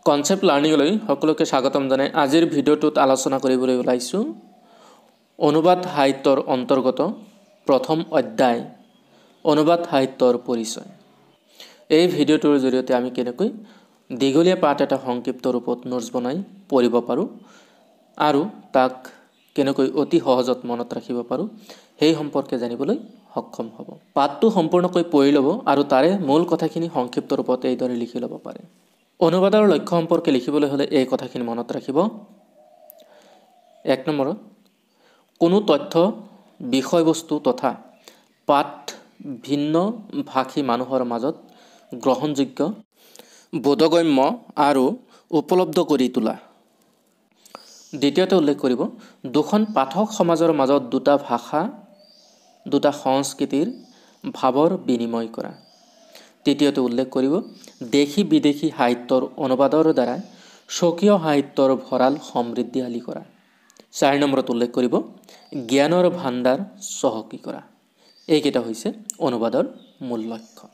Concept লাৰ্ণিংলৈ সকলোকে স্বাগতম জনাই আজিৰ ভিডিঅ'টোত আলোচনা কৰিবলৈ ওলাইছোঁ অনুবাদ সাহিত্যৰ অন্তৰ্গত প্ৰথম অধ্যায় অনুবাদ সাহিত্যৰ পৰিচয়। এই ভিডিঅ'টোৰ জৰিয়তে আমি কেনেকৈ দীঘলীয়া পাঠ এটা সংক্ষিপ্ত ৰূপত নোটছ বনাই পঢ়িব পাৰোঁ আৰু তাক কেনেকৈ অতি সহজত মনত ৰাখিব পাৰোঁ সেই সম্পৰ্কে জানিবলৈ সক্ষম হ'ব। পাঠটো সম্পূৰ্ণকৈ পঢ়ি ল'ব আৰু তাৰে মূল কথাখিনি সংক্ষিপ্ত ৰূপত এইদৰে লিখি ল'ব পাৰে। অনুবাদৰ লক্ষ্য সম্পৰ্কে লিখিবলৈ হ'লে এই কথাখিনি মনত ৰাখিব। ১ নম্বৰত কোনো তথ্য বিষয়বস্তু তথা পাঠ ভিন্ন ভাষী মানুহৰ মাজত গ্ৰহণযোগ্য বোধগম্য আৰু উপলব্ধ কৰি তোলা। দ্বিতীয়তে উল্লেখ কৰিব দুখন পাঠক সমাজৰ মাজত দুটা ভাষা দুটা সংস্কৃতিৰ ভাৱৰ বিনিময় কৰা। তৃতীয়তে উল্লেখ কৰিব দেশী বিদেশী সাহিত্যৰ অনুবাদৰ দ্বাৰা স্বকীয় সাহিত্যৰ ভঁৰাল সমৃদ্ধিশালী কৰা। ৪ নম্বৰত উল্লেখ কৰিব জ্ঞানৰ ভাণ্ডাৰ চহকী কৰা। এইকেইটা হৈছে অনুবাদৰ মূল লক্ষ্য।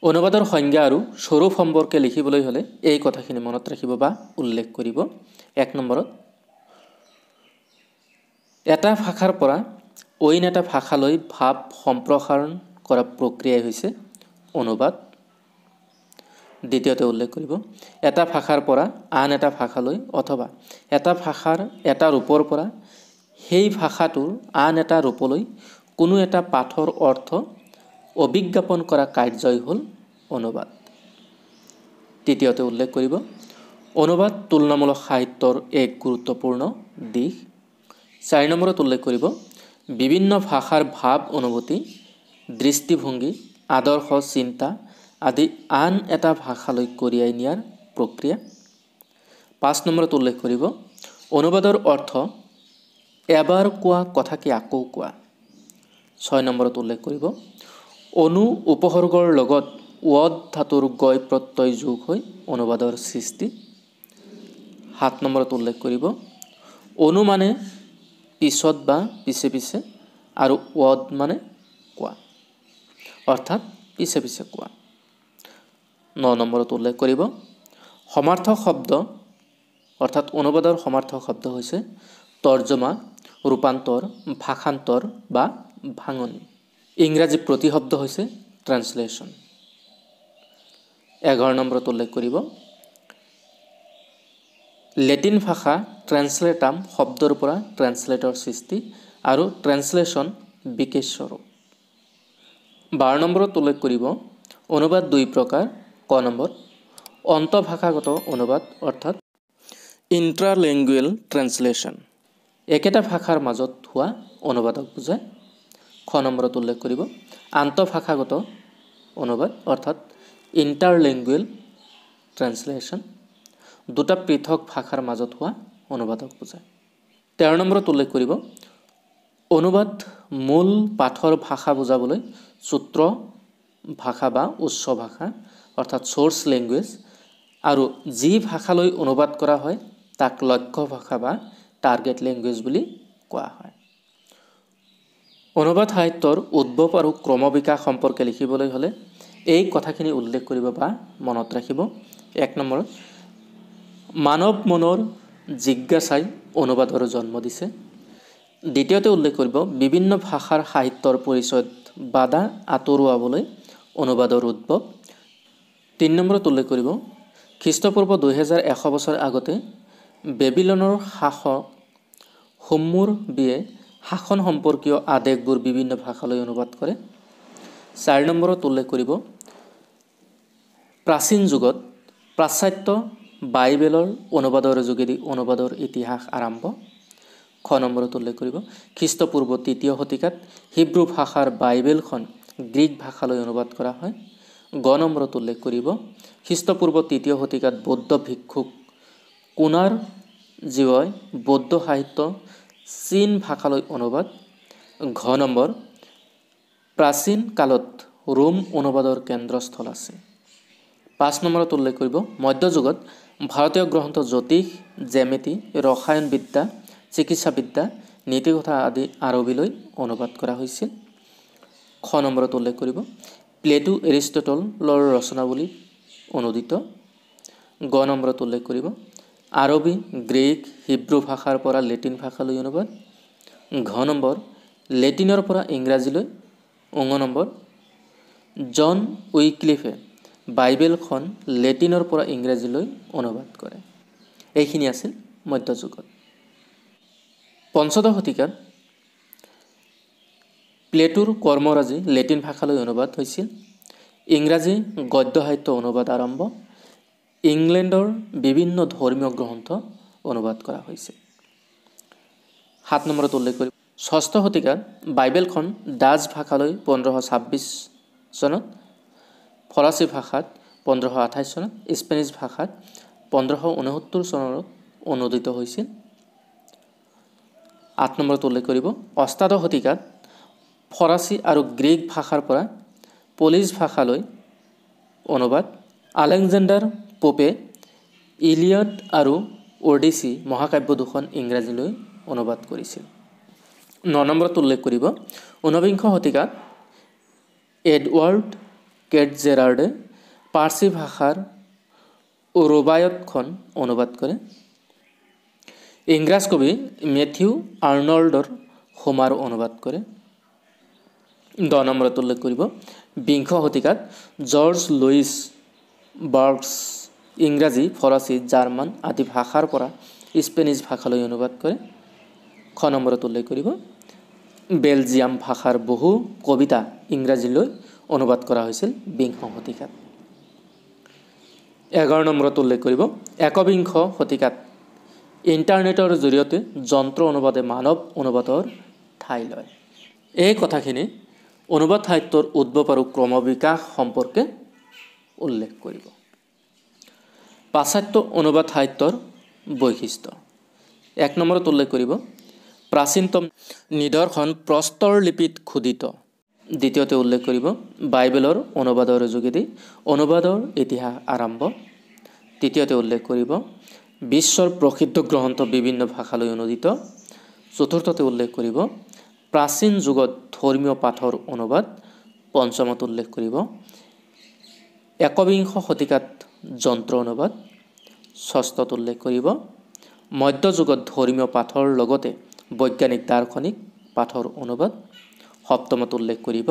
অনুবাদৰ সংজ্ঞা আৰু স্বৰূপ সম্পৰ্কে লিখিবলৈ হ'লে এই কথাখিনি মনত ৰাখিব বা উল্লেখ কৰিব। ১ নম্বৰত এটা ভাষাৰ পৰা অইন এটা ভাষালৈ ভাৱ সম্প্ৰসাৰণ কৰা প্ৰক্ৰিয়াই হৈছে অনুবাদ। দ্বিতীয়তে উল্লেখ কৰিব এটা ভাষাৰ পৰা আন এটা ভাষালৈ অথবা এটা ভাষাৰ এটা ৰূপৰ পৰা সেই ভাষাটোৰ আন এটা ৰূপলৈ কোনো এটা পাঠৰ অৰ্থ অভিজ্ঞাপন কৰা কাৰ্যই হ'ল অনুবাদ। তৃতীয়তে উল্লেখ কৰিব অনুবাদ তুলনামূলক সাহিত্যৰ এক গুৰুত্বপূৰ্ণ দিশ। ৪ নম্বৰত উল্লেখ কৰিব বিভিন্ন ভাষাৰ ভাৱ অনুভূতি দৃষ্টিভংগী আদৰ্শ চিন্তা আদি আন এটা ভাষালৈ কঢ়িয়াই নিয়াৰ প্ৰক্ৰিয়া। ৫ নম্বৰত উল্লেখ কৰিব অনুবাদৰ অৰ্থ এবাৰ কোৱা কথাকে আকৌ কোৱা। ৬ নম্বৰত উল্লেখ কৰিব অনু উপসৰ্গৰ লগত ৱদ ধাতুৰ গয় প্ৰত্যয় যোগ হৈ অনুবাদৰ সৃষ্টি। ৭ নম্বৰত উল্লেখ কৰিব অনু মানে পিছত বা পিছে পিছে আৰু ৱদ মানে কোৱা অৰ্থাৎ পিছে পিছে কোৱা। ৯ নম্বৰত উল্লেখ কৰিব সমাৰ্থক শব্দ অৰ্থাৎ অনুবাদৰ সমাৰ্থক শব্দ হৈছে তৰ্জমা ৰূপান্তৰ ভাষান্তৰ বা ভাঙনি। ইংৰাজী প্ৰতিশব্দ হৈছে ট্ৰান্সলেশ্যন। ১১ নম্বৰত উল্লেখ কৰিব লেটিন ভাষা ট্ৰেন্সলেটাম শব্দৰ পৰা ট্ৰেন্সলেটৰ সৃষ্টি আৰু ট্ৰেন্সলেশ্যন বিশেষ স্বৰূপ। ১২ নম্বৰত উল্লেখ কৰিব অনুবাদ দুই প্ৰকাৰ। ক নম্বৰ অন্তঃভাষাগত অনুবাদ অৰ্থাৎ ইণ্ট্ৰালেংগুৱেল ট্ৰেন্সলেশ্যন একেটা ভাষাৰ মাজত হোৱা অনুবাদক বুজায়। খ নম্বৰত উল্লেখ কৰিব আন্তঃভাষাগত অনুবাদ অৰ্থাৎ ইণ্টাৰলেংগুৱেল ট্ৰেন্সলেশ্যন দুটা পৃথক ভাষাৰ মাজত হোৱা অনুবাদক বুজায়। ১৩ নম্বৰত উল্লেখ কৰিব অনুবাদ মূল পাঠৰ ভাষা বুজাবলৈ সূত্ৰ ভাষা বা উচ্চ ভাষা অৰ্থাৎ চ'ৰ্চ লেংগুৱেজ আৰু যি ভাষালৈ অনুবাদ কৰা হয় তাক লক্ষ্য ভাষা বা টাৰ্গেট লেংগুৱেজ বুলি কোৱা হয়। অনুবাদ সাহিত্যৰ উদ্ভৱ আৰু ক্ৰমবিকাশ সম্পৰ্কে লিখিবলৈ হ'লে এই কথাখিনি উল্লেখ কৰিব বা মনত ৰাখিব। ১ নম্বৰত মানৱ মনৰ জিজ্ঞাসাই অনুবাদৰ জন্ম দিছে। দ্বিতীয়তে উল্লেখ কৰিব বিভিন্ন ভাষাৰ সাহিত্যৰ পৰিচয়ত বাধা আঁতৰোৱাবলৈ অনুবাদৰ উদ্ভৱ। ৩ নম্বৰত উল্লেখ কৰিব খ্ৰীষ্টপূৰ্ব ২১০০ বছৰ আগতে বেবিলনৰ শাসক হোম্মুৰবিয়ে শাসন সম্পৰ্কীয় আদেশবোৰ বিভিন্ন ভাষালৈ অনুবাদ কৰে। ৪ নম্বৰত উল্লেখ কৰিব প্ৰাচীন যুগত পাশ্চাত্য বাইবেলৰ অনুবাদৰ যোগেদি অনুবাদৰ ইতিহাস আৰম্ভ। খ নম্বৰত উল্লেখ কৰিব খ্ৰীষ্টপূৰ্ব ৩য় শতিকাত হিব্ৰু ভাষাৰ বাইবেলখন গ্ৰীক ভাষালৈ অনুবাদ কৰা হয়। গ নম্বৰত উল্লেখ কৰিব খ্ৰীষ্টপূৰ্ব ৩য় শতিকাত বৌদ্ধ ভিক্ষুক কুনাৰ জীৱাই বৌদ্ধ সাহিত্য চীন ভাষালৈ অনুবাদ। ঘ নম্বৰ প্ৰাচীন কালত ৰোম অনুবাদৰ কেন্দ্ৰস্থল আছে। ৫ নম্বৰত উল্লেখ কৰিব মধ্যযুগত ভাৰতীয় গ্ৰন্থ জ্যোতিষ জ্যামিতি ৰসায়নবিদ্যা চিকিৎসাবিদ্যা নীতিকথা আদি আৰবীলৈ অনুবাদ কৰা হৈছিল। খ নম্বৰত উল্লেখ কৰিব প্লেটো এৰিষ্টটলৰ ৰচনাৱলী অনুদিত। গ নম্বৰত উল্লেখ কৰিব আৰবী গ্ৰীক হিব্ৰু ভাষাৰ পৰা লেটিন ভাষালৈ অনুবাদ ঘ নম্বৰ লেটিনৰ পৰা ইংৰাজীলৈ ঙ নম্বৰ জন উইক্লিফে বাইবেলখন লেটিনৰ পৰা ইংৰাজীলৈ অনুবাদ কৰে এইখিনি আছিল মধ্যযুগত পঞ্চদশ শতিকাত প্লেটোৰ কৰ্মৰাজি লেটিন ভাষালৈ অনুবাদ হৈছিল ইংৰাজী গদ্য সাহিত্য অনুবাদ আৰম্ভ ইংলেণ্ডৰ বিভিন্ন ধৰ্মীয় গ্ৰন্থ অনুবাদ কৰা হৈছিল 7 নম্বৰত উল্লেখ কৰিব ষষ্ঠ শতিকাত বাইবেলখন ডাচ ভাষালৈ 1526 চনত ফৰাচী ভাষাত 1528 চনত স্পেনিছ ভাষাত 1569 চনত অনুদিত হৈছিল 8 নম্বৰত উল্লেখ কৰিব অষ্টাদশ শতিকাত ফৰাচী আৰু গ্ৰীক ভাষাৰ পৰা পলিছ ভাষালৈ অনুবাদ আলেকজেণ্ডাৰ পোপে ইলিয়ড আৰু অডিচি মহাকাব্য দুখন ইংৰাজীলৈ অনুবাদ কৰিছিল 9 নম্বৰত উল্লেখ কৰিব ঊনবিংশ শতিকাত এডৱাৰ্ড কেটজেৰাল্ডে পাৰ্চী ভাষাৰ ৰুবায়তখন অনুবাদ কৰে ইংৰাজ কবি মেথিউ আৰ্নল্ডৰ হোমাৰ অনুবাদ কৰে 10 নম্বৰত উল্লেখ কৰিব বিংশ শতিকাত জৰ্জ লুইচ বাৰ্গছ ইংৰাজী ফৰাচী জাৰ্মান আদি ভাষাৰ পৰা স্পেনিছ ভাষালৈ অনুবাদ কৰে খ নম্বৰত উল্লেখ কৰিব বেলজিয়াম ভাষাৰ বহু কবিতা ইংৰাজীলৈ অনুবাদ কৰা হৈছিল বিংশ শতিকাত 11 নম্বৰত উল্লেখ কৰিব একবিংশ শতিকাত ইণ্টাৰনেটৰ জৰিয়তে যন্ত্ৰ অনুবাদে মানৱ অনুবাদৰ ঠাই লয় এই কথাখিনি অনুবাদ সাহিত্যৰ উদ্ভৱ আৰু ক্ৰমবিকাশ সম্পৰ্কে উল্লেখ কৰিব পাশ্চাত্য অনুবাদ সাহিত্যৰ বৈশিষ্ট্য 1 নম্বৰত উল্লেখ কৰিব প্ৰাচীনতম নিদৰ্শন প্ৰস্তৰ লিপিত খোদিত দ্বিতীয়তে উল্লেখ কৰিব বাইবেলৰ অনুবাদৰ যোগেদি অনুবাদৰ ইতিহাস আৰম্ভ তৃতীয়তে উল্লেখ কৰিব বিশ্বৰ প্ৰসিদ্ধ গ্ৰন্থ বিভিন্ন ভাষালৈ অনুদিত চতুৰ্থতে উল্লেখ কৰিব প্ৰাচীন যুগত ধৰ্মীয় পাঠৰ অনুবাদ পঞ্চমত উল্লেখ কৰিব একবিংশ শতিকাত যন্ত্ৰ অনুবাদ ষষ্ঠত উল্লেখ কৰিব মধ্যযুগত ধৰ্মীয় পাঠৰ লগতে বৈজ্ঞানিক দাৰ্শনিক পাঠৰ অনুবাদ সপ্তমত উল্লেখ কৰিব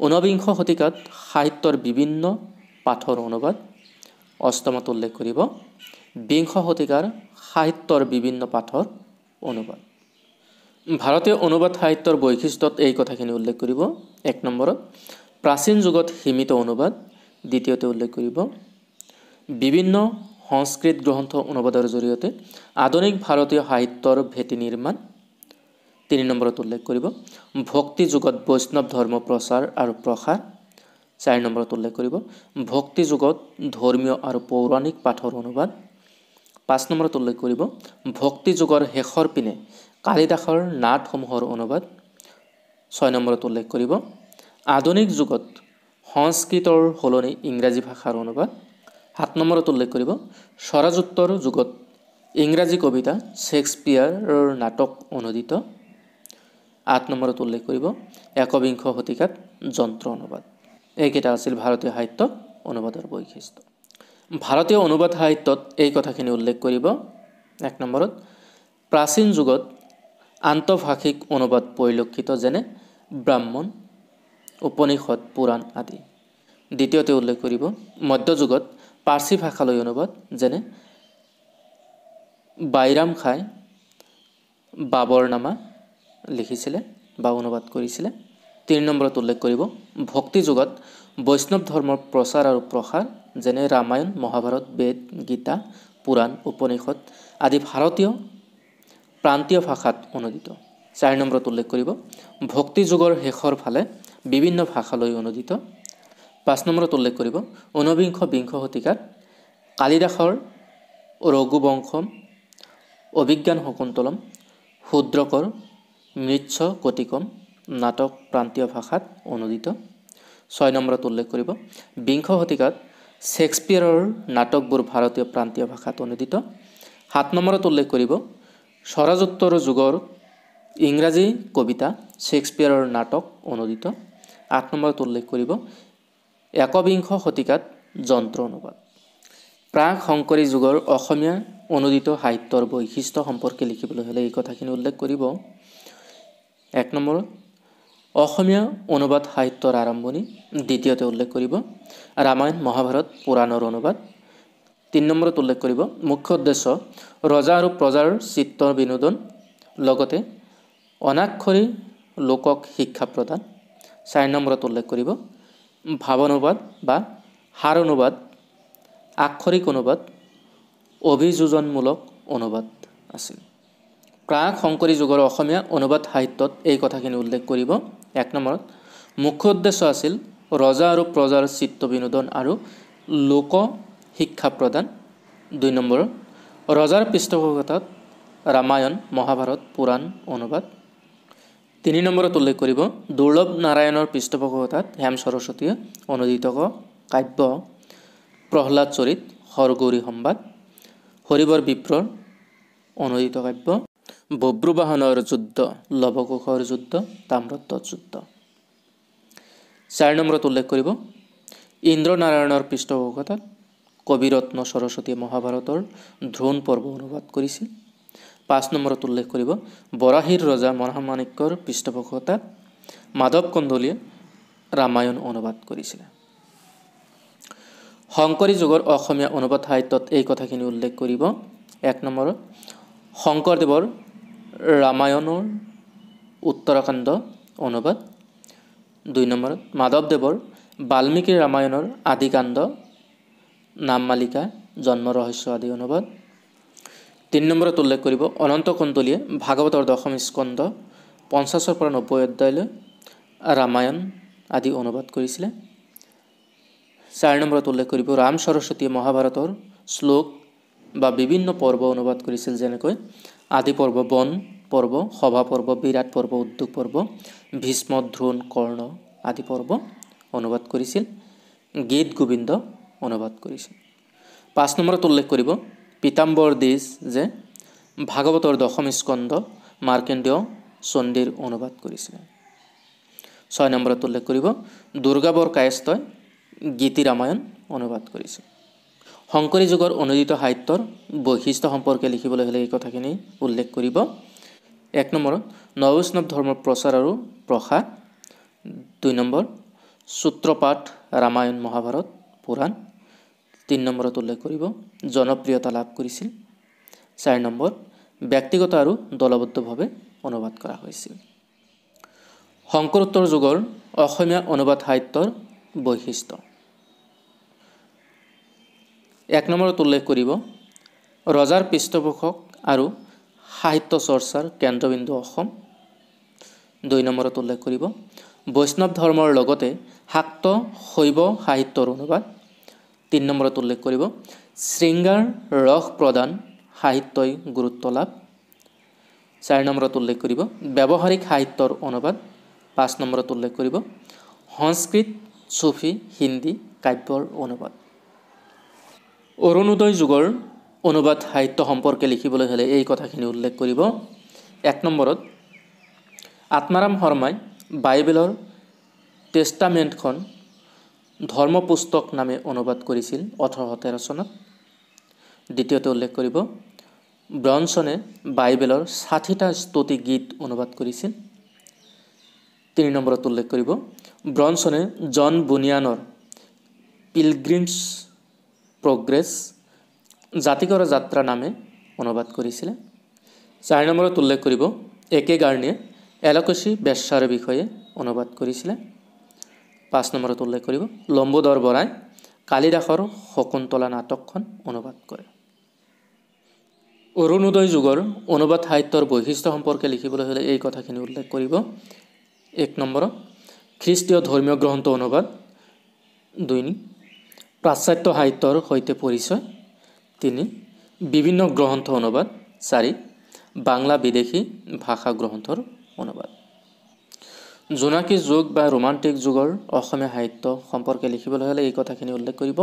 ঊনবিংশ শতিকাত সাহিত্যৰ বিভিন্ন পাঠৰ অনুবাদ অষ্টমত উল্লেখ কৰিব বিংশ শতিকাৰ সাহিত্যৰ বিভিন্ন পাঠৰ অনুবাদ ভাৰতীয় অনুবাদ সাহিত্যৰ বৈশিষ্ট্যত এই কথাখিনি উল্লেখ কৰিব 1 নম্বৰত প্ৰাচীন যুগত সীমিত অনুবাদ দ্বিতীয়তে উল্লেখ কৰিব বিভিন্ন সংস্কৃত গ্ৰন্থ অনুবাদৰ জৰিয়তে আধুনিক ভাৰতীয় সাহিত্যৰ ভেটি নিৰ্মাণ 3 নম্বৰত উল্লেখ কৰিব ভক্তি যুগত বৈষ্ণৱ ধৰ্ম প্ৰচাৰ আৰু প্ৰসাৰ 4 নম্বৰত উল্লেখ কৰিব ভক্তি যুগত ধৰ্মীয় আৰু পৌৰাণিক পাঠৰ অনুবাদ 5 নম্বৰত উল্লেখ কৰিব ভক্তি যুগৰ শেষৰ পিনে কালিদাসৰ নাটসমূহৰ অনুবাদ 6 নম্বৰত উল্লেখ কৰিব আধুনিক যুগত সংস্কৃতৰ সলনি ইংৰাজী ভাষাৰ অনুবাদ 7 নম্বৰত উল্লেখ কৰিব স্বৰাজোত্তৰ যুগত ইংৰাজী কবিতা শেক্সপিয়াৰৰ নাটক অনুদিত 8 নম্বৰত উল্লেখ কৰিব একবিংশ শতিকাত যন্ত্ৰ অনুবাদ এইকেইটা আছিল ভাৰতীয় সাহিত্য অনুবাদৰ বৈশিষ্ট্য ভাৰতীয় অনুবাদ সাহিত্যত এই কথাখিনি উল্লেখ কৰিব 1 নম্বৰত প্ৰাচীন যুগত আন্তঃভাষিক অনুবাদ পৰিলক্ষিত যেনে ব্ৰাহ্মণ উপনিষদ পুৰাণ আদি দ্বিতীয়তে উল্লেখ কৰিব মধ্যযুগত পাৰ্চী ভাষালৈ অনুবাদ যেনে বাইৰাম খাই বাবৰনামা লিখিছিলে বা অনুবাদ কৰিছিলে 3 নম্বৰত উল্লেখ কৰিব ভক্তি যুগত বৈষ্ণৱ ধৰ্মৰ প্ৰচাৰ আৰু প্ৰসাৰ যেনে ৰামায়ণ মহাভাৰত বেদ গীতা পুৰাণ উপনিষদ আদি ভাৰতীয় প্ৰান্তীয় ভাষাত অনুদিত 4 নম্বৰত উল্লেখ কৰিব ভক্তি যুগৰ শেষৰ ফালে বিভিন্ন ভাষালৈ অনুদিত 5 নম্বৰত উল্লেখ কৰিব ঊনবিংশ বিংশ শতিকাত কালিদাসৰ ৰঘুবংশম অভিজ্ঞান শকুন্তলম শূদ্ৰকৰ মৃচ্ছ কটিকম নাটক প্ৰান্তীয় ভাষাত অনুদিত 6 নম্বৰত উল্লেখ কৰিব বিংশ শতিকাত শেক্সপিয়াৰৰ নাটকবোৰ ভাৰতীয় প্ৰান্তীয় ভাষাত অনুদিত 7 নম্বৰত উল্লেখ কৰিব স্বৰাজোত্তৰ যুগৰ ইংৰাজী কবিতা শেক্সপিয়াৰৰ নাটক অনুদিত 8 নম্বৰত উল্লেখ কৰিব একবিংশ শতিকাত যন্ত্ৰ অনুবাদ প্ৰাক শংকৰী যুগৰ অসমীয়া অনুদিত সাহিত্যৰ বৈশিষ্ট্য সম্পৰ্কে লিখিবলৈ হ'লে এই কথাখিনি উল্লেখ কৰিব। 1 নম্বৰত অসমীয়া অনুবাদ সাহিত্যৰ আৰম্ভণি। দ্বিতীয়তে উল্লেখ কৰিব ৰামায়ণ মহাভাৰত পুৰাণৰ অনুবাদ। 3 নম্বৰত উল্লেখ কৰিব মুখ্য উদ্দেশ্য ৰজা আৰু প্ৰজাৰ চিত্ত বিনোদন, লগতে অনাক্ষৰী লোকক শিক্ষা প্ৰদান। 4 নম্বৰত উল্লেখ কৰিব ভাৱানুবাদ বা সাৰ অনুবাদ, আক্ষৰিক অনুবাদ, অভিযোজনমূলক অনুবাদ আছিল। প্ৰাক শংকৰী যুগৰ অসমীয়া অনুবাদ সাহিত্যত এই কথাখিনি উল্লেখ কৰিব। 1 নম্বৰত মুখ্য উদ্দেশ্য আছিল ৰজা আৰু প্ৰজাৰ চিত্ত বিনোদন আৰু লোক শিক্ষা প্ৰদান। 2 নম্বৰত ৰজাৰ পৃষ্ঠপোষকতাত ৰামায়ণ মহাভাৰত পুৰাণ অনুবাদ। 3 নম্বৰত উল্লেখ কৰিব দুৰ্লভ নাৰায়ণৰ পৃষ্ঠপোষকতাত হেম সৰস্বতীয়ে অনুদিত কাব্য প্ৰহ্লাদ চৰিত, হৰগৌৰী সম্বাদ, হৰিবৰ বিপ্ৰৰ অনুদিত কাব্য, বব্ৰুবাহনৰ যুদ্ধ, লৱকুশৰ যুদ্ধ, তাম্ৰধ্বজ যুদ্ধ। 4 নম্বৰত উল্লেখ কৰিব ইন্দ্ৰনাৰায়ণৰ পৃষ্ঠপোষকতাত কবিৰত্ন সৰস্বতীয়ে মহাভাৰতৰ দ্ৰোণ পৰ্ব অনুবাদ কৰিছিল। 5 নম্বৰত উল্লেখ কৰিব বৰাহীৰ ৰজা মহামাণিক্যৰ পৃষ্ঠপোষকতাত মাধৱ কন্দলীয়ে ৰামায়ণ অনুবাদ কৰিছিল। শংকৰী যুগৰ অসমীয়া অনুবাদ সাহিত্যত এই কথাখিনি উল্লেখ কৰিব। 1 নম্বৰত শংকৰদেৱৰ ৰামায়ণৰ উত্তৰাখণ্ড অনুবাদ। 2 নম্বৰত মাধৱদেৱৰ বাল্মীকি ৰামায়ণৰ আদিকাণ্ড, নামমালিকা, জন্ম ৰহস্য আদি অনুবাদ। 3 নম্বৰত উল্লেখ কৰিব অনন্ত কন্দলীয়ে ভাগৱতৰ দশম স্কন্ধ 50 পৰা 90 অধ্যায়লৈ ৰামায়ণ আদি অনুবাদ কৰিছিলে। 4 নম্বৰত উল্লেখ কৰিব ৰাম সৰস্বতীয়ে মহাভাৰতৰ শ্লোক বা বিভিন্ন পৰ্ব অনুবাদ কৰিছিল, যেনেকৈ আদি পৰ্ব, বন পৰ্ব, সভা পৰ্ব, বিৰাট পৰ্ব, উদ্যোগ পৰ্ব, ভীষ্ম, দ্ৰোণ, কৰ্ণ আদি পৰ্ব অনুবাদ কৰিছিল। গীত গোবিন্দ অনুবাদ কৰিছিল। 5 নম্বৰত উল্লেখ কৰিব পীতাম্বৰ দ্বিজ যে ভাগৱতৰ দশম স্কন্ধ মাৰ্কণ্ডেয় চণ্ডীৰ অনুবাদ কৰিছিল। 6 নম্বৰত উল্লেখ কৰিব দুৰ্গাবৰ কায়স্থই গীতি ৰামায়ণ অনুবাদ কৰিছিল। শংকৰী যুগৰ অনুদিত সাহিত্যৰ বৈশিষ্ট্য সম্পৰ্কে লিখিবলৈ হ'লে এই কথাখিনি উল্লেখ কৰিব। 1 নম্বৰত নৱবৈষ্ণৱ ধৰ্মৰ প্ৰচাৰ আৰু প্ৰসাৰ। 2 নম্বৰ সূত্ৰপাঠ ৰামায়ণ মহাভাৰত পুৰাণ। 3 নম্বৰত উল্লেখ কৰিব জনপ্ৰিয়তা লাভ কৰিছিল। 4 নম্বৰ ব্যক্তিগত আৰু দলবদ্ধভাৱে অনুবাদ কৰা হৈছিল। শংকৰোত্তৰ যুগৰ অসমীয়া অনুবাদ সাহিত্যৰ বৈশিষ্ট্য। 1 নম্বৰত উল্লেখ কৰিব ৰজাৰ পৃষ্ঠপোষক আৰু সাহিত্য চৰ্চাৰ কেন্দ্ৰবিন্দু অসম। 2 নম্বৰত উল্লেখ কৰিব বৈষ্ণৱ ধৰ্মৰ লগতে শাক্ত শৈৱ সাহিত্যৰ অনুবাদ। 3 নম্বৰত উল্লেখ কৰিব শৃংগাৰ ৰস প্ৰদান সাহিত্যই গুৰুত্ব লাভ। 4 নম্বৰত উল্লেখ কৰিব ব্যৱহাৰিক সাহিত্যৰ অনুবাদ। 5 নম্বৰত উল্লেখ কৰিব সংস্কৃত, চুফি, হিন্দী কাব্যৰ অনুবাদ। অৰুণোদয় যুগৰ অনুবাদ সাহিত্য সম্পৰ্কে লিখিবলৈ হ'লে এই কথাখিনি উল্লেখ কৰিব। 1 নম্বৰত আত্মাৰাম শৰ্মাই বাইবেলৰ টেষ্টামেণ্টখন ধৰ্মপুস্তক নামে অনুবাদ কৰিছিল 1813 চনত। দ্বিতীয়তে উল্লেখ কৰিব ব্ৰনছনে বাইবেলৰ 60টা স্তুতি গীত অনুবাদ কৰিছিল। 3 নম্বৰত উল্লেখ কৰিব ব্ৰনছনে জন বুনিয়ানৰ পিলগ্ৰিমছ প্ৰগ্ৰেছ জাতিকৰ যাত্ৰা নামে অনুবাদ কৰিছিলে। 4 নম্বৰত উল্লেখ কৰিব একে গাৰ্ণীয়ে এলকচি বেশ্যাৰ বিষয়ে অনুবাদ কৰিছিলে। 5 নম্বৰত উল্লেখ কৰিব লম্বোদৰ বৰাই কালিদাসৰ শকুন্তলা নাটকখন অনুবাদ কৰে। অৰুণোদয় যুগৰ অনুবাদ সাহিত্যৰ বৈশিষ্ট্য সম্পৰ্কে লিখিবলৈ হ'লে এই কথাখিনি উল্লেখ কৰিব। 1 নম্বৰত খ্ৰীষ্টীয় ধৰ্মীয় গ্ৰন্থ অনুবাদ। 2 পাশ্চাত্য সাহিত্যৰ সৈতে পৰিচয়। 3 বিভিন্ন গ্ৰন্থ অনুবাদ। 4 বাংলা বিদেশী ভাষা গ্ৰন্থৰ অনুবাদ। জোনাকী যুগ বা ৰোমান্টিক যুগৰ অসমীয়া সাহিত্য সম্পৰ্কে লিখিবলৈ হ'লে এই কথাখিনি উল্লেখ কৰিব।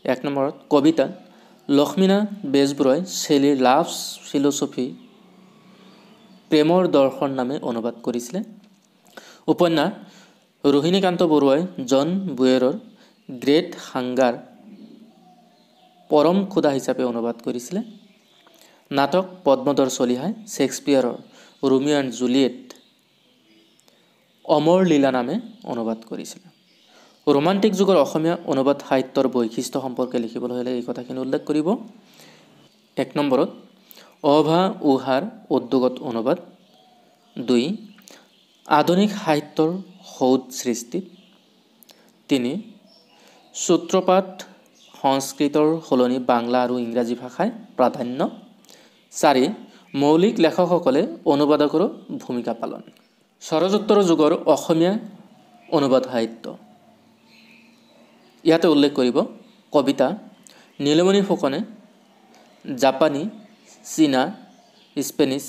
1 নম্বৰত কবিতা লক্ষ্মীনাথ বেজবৰুৱাই শেলীৰ লাভ ফিলচফি প্ৰেমৰ দৰ্শন নামে অনুবাদ কৰিছিলে। উপন্যাস ৰোহিণীকান্ত বৰুৱাই জন বুয়েৰৰ গ্ৰেট হাংগাৰ পৰম ক্ষুধা হিচাপে অনুবাদ কৰিছিলে। নাটক পদ্মধৰ চলিহাই শেক্সপিয়াৰৰ ৰোমিও এণ্ড জুলিয়েট অমৰ লীলা নামে অনুবাদ কৰিছিলে। ৰোমান্টিক যুগৰ অসমীয়া অনুবাদ সাহিত্যৰ বৈশিষ্ট্য সম্পৰ্কে লিখিবলৈ হ'লে এই কথাখিনি উল্লেখ কৰিব। 1 নম্বৰত অভা উহাৰ উদ্যোগত অনুবাদ। 2 আধুনিক সাহিত্যৰ সৌধ সৃষ্টিত। 3 সূত্ৰপাত সংস্কৃতৰ সলনি বাংলা আৰু ইংৰাজী ভাষাই প্ৰাধান্য। 4 মৌলিক লেখকসকলে অনুবাদকৰ ভূমিকা পালন। ষড়যোত্তৰ যুগৰ অসমীয়া অনুবাদ সাহিত্য। ইয়াতে উল্লেখ কৰিব কবিতা নীলমণি ফুকনে জাপানী, চীনা, স্পেনিছ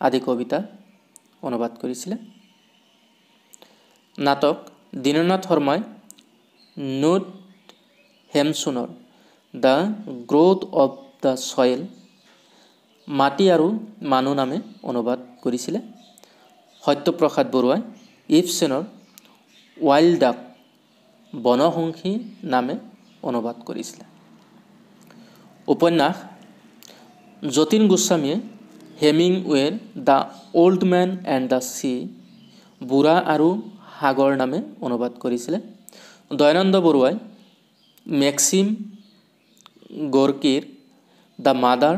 আদি কবিতা অনুবাদ কৰিছিলে। নাটক দীননাথ শৰ্মাই নোট হেমছুনৰ the growth of the soil মাটি আৰু মানুহ নামে অনুবাদ কৰিছিলে। সত্যপ্ৰসাদ বৰুৱাই ইবছেনৰ ৱাইল্ড ডাক বনসংখী নামে অনুবাদ কৰিছিলে। উপন্যাস যতীন গোস্বামীয়ে হেমিংৱেৰ the old man and the sea বুঢ়া আৰু সাগৰ নামে অনুবাদ কৰিছিলে। দয়ানন্দ বৰুৱাই মেক্সিম গৰ্কীৰ দ্য মাদাৰ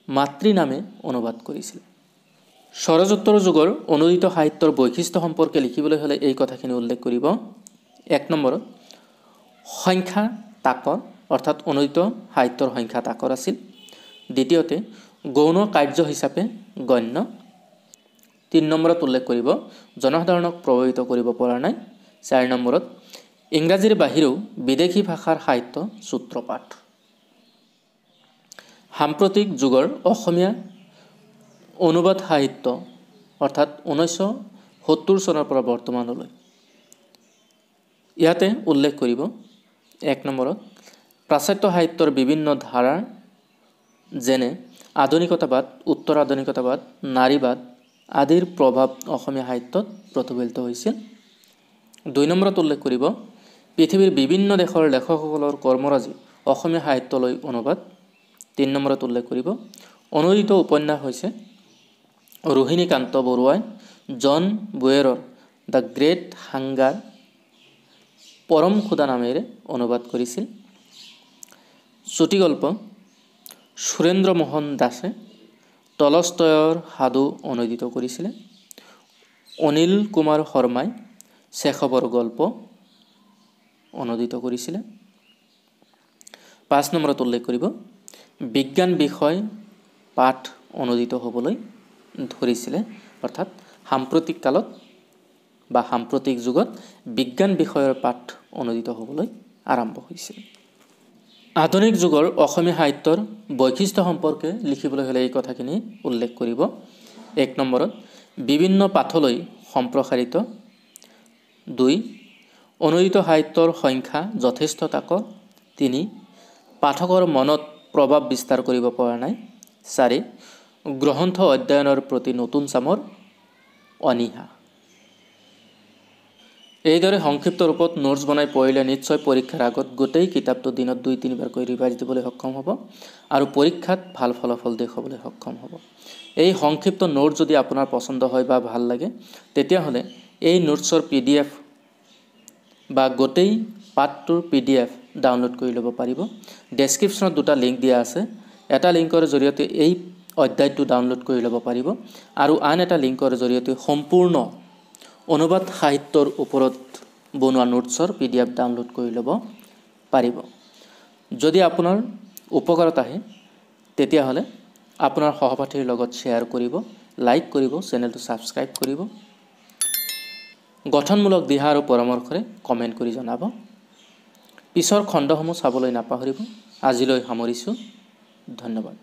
মাতৃ নামে অনুবাদ কৰিছিলে। ষড়যোত্তৰ যুগৰ অনুদিত সাহিত্যৰ বৈশিষ্ট্য সম্পৰ্কে লিখিবলৈ হ'লে এই কথাখিনি উল্লেখ কৰিব। 1 নম্বৰত সংখ্যা তাকৰ অৰ্থাৎ অনুদিত সাহিত্যৰ সংখ্যা তাকৰ আছিল। দ্বিতীয়তে গৌণ কাৰ্য হিচাপে গণ্য। 3 নম্বৰত উল্লেখ কৰিব জনসাধাৰণক প্ৰভাৱিত কৰিব পৰা নাই। 4 নম্বৰত ইংৰাজীৰ বাহিৰেও বিদেশী ভাষাৰ সাহিত্য সূত্ৰপাত। সাম্প্ৰতিক যুগৰ অসমীয়া অনুবাদ সাহিত্য অৰ্থাৎ 1970 চনৰ পৰা বৰ্তমানলৈ। ইয়াতে উল্লেখ কৰিব 1 নম্বৰত পাশ্চাত্য সাহিত্যৰ বিভিন্ন ধাৰা যেনে আধুনিকতাবাদ, উত্তৰ আধুনিকতাবাদ, নাৰীবাদ আদিৰ প্ৰভাৱ অসমীয়া সাহিত্যত প্ৰতিফলিত হৈছিল। 2 নম্বৰত উল্লেখ কৰিব পৃথিৱীৰ বিভিন্ন দেশৰ লেখকসকলৰ কৰ্মৰাজি অসমীয়া সাহিত্যলৈ অনুবাদ। 3 নম্বৰত উল্লেখ কৰিব অনুদিত উপন্যাস হৈছে ৰোহিণীকান্ত বৰুৱাই জন বুয়েৰৰ দ্য গ্ৰেট হাংগাৰ পৰম ক্ষুধা নামেৰে অনুবাদ কৰিছিল। চুটিগল্প সুৰেন্দ্ৰ মোহন দাসে টলষ্টয়ৰ সাধু অনুদিত কৰিছিলে। অনিল কুমাৰ শৰ্মাই চেখবৰ গল্প অনুদিত কৰিছিলে। 5 নম্বৰত উল্লেখ কৰিব বিজ্ঞান বিষয় পাঠ অনুদিত হ'বলৈ ধৰিছিলে অৰ্থাৎ সাম্প্ৰতিক কালত বা সাম্প্ৰতিক যুগত বিজ্ঞান বিষয়ৰ পাঠ অনুদিত হ'বলৈ আৰম্ভ হৈছিল। আধুনিক যুগৰ অসমীয়া সাহিত্যৰ বৈশিষ্ট্য সম্পৰ্কে লিখিবলৈ হ'লে এই কথাখিনি উল্লেখ কৰিব। 1 নম্বৰত বিভিন্ন পাঠলৈ সম্প্ৰসাৰিত। 2 অনুদিত সাহিত্যৰ সংখ্যা যথেষ্ট তাকৰ। 3 পাঠকৰ মনত প্ৰভাৱ বিস্তাৰ কৰিব পৰা নাই। 4 গ্ৰন্থ অধ্যয়নৰ প্ৰতি নতুন চামৰ অনীহা। এইদৰে সংক্ষিপ্ত ৰূপত নোটছ বনাই পঢ়িলে নিশ্চয় পৰীক্ষাৰ আগত গোটেই কিতাপটো দিনত 2-3 বাৰকৈ ৰিভাইজ দিবলৈ সক্ষম হ'ব আৰু পৰীক্ষাত ভাল ফলাফল দেখুৱাবলৈ সক্ষম হ'ব। এই সংক্ষিপ্ত নোট যদি আপোনাৰ পচন্দ হয় বা ভাল লাগে তেতিয়াহ'লে এই নোটছৰ PDF বা গোটেই পাঠটোৰ PDF ডাউনলোড কৰি ল'ব পাৰিব। ডেছক্ৰিপশ্যনত 2টা লিংক দিয়া আছে। এটা লিংকৰ জৰিয়তে এই অধ্যায়টো ডাউনলোড কৰি ল'ব পাৰিব আৰু আন এটা লিংকৰ জৰিয়তে সম্পূৰ্ণ অনুবাদ সাহিত্যৰ ওপৰত বনোৱা নোটছৰ PDF ডাউনলোড কৰি ল'ব পাৰিব। যদি আপোনাৰ উপকাৰত আহে তেতিয়াহ'লে আপোনাৰ সহপাঠীৰ লগত শ্বেয়াৰ কৰিব, লাইক কৰিব, চেনেলটো ছাবস্ক্ৰাইব কৰিব, গঠনমূলক দিহা আৰু পৰামৰ্শৰে কমেণ্ট কৰি জনাব। পিছৰ খণ্ডসমূহ চাবলৈ নাপাহৰিব। আজিলৈ সামৰিছোঁ। ধন্যবাদ।